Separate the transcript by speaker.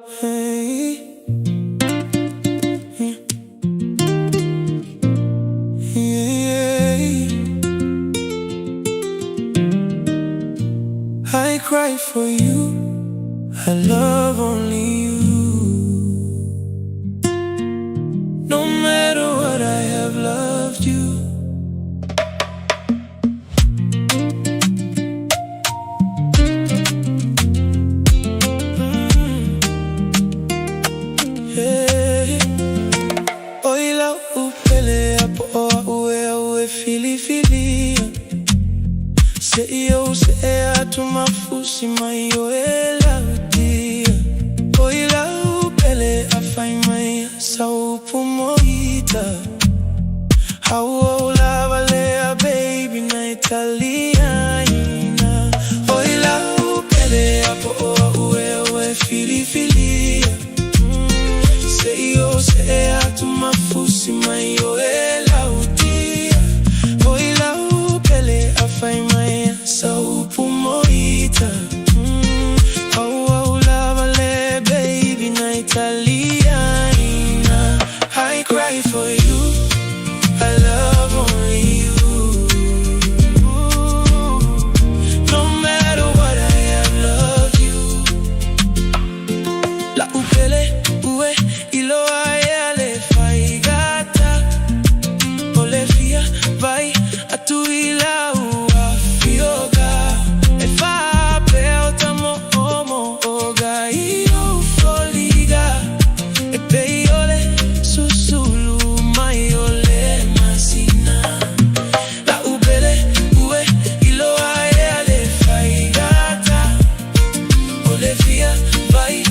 Speaker 1: Hey. Yeah. I cry for you, I love only you. No matter what, I have loved you. Oila upele apo oa ue fili fili. Se iyo se atu mafusi mayo ela utia. Oila upele afai mai sa upu moita. Hau lava lea baby na italiana. Oila upele apo oa ue fili fili. Se iyo se atu mafusi mayo ela utia. Oila upele afai mai sa upu moita. Hau lava lea baby na italiana. I cry for you, I love only you. No matter what, I have loved you. La upele ue ilo ale fai gata. Olefia vai atu ila ua fioga. E fa peo tamo homo oga io foliga. E peiole susulu maiole masina. La upele ue ilo ale fai gata. Olefia vai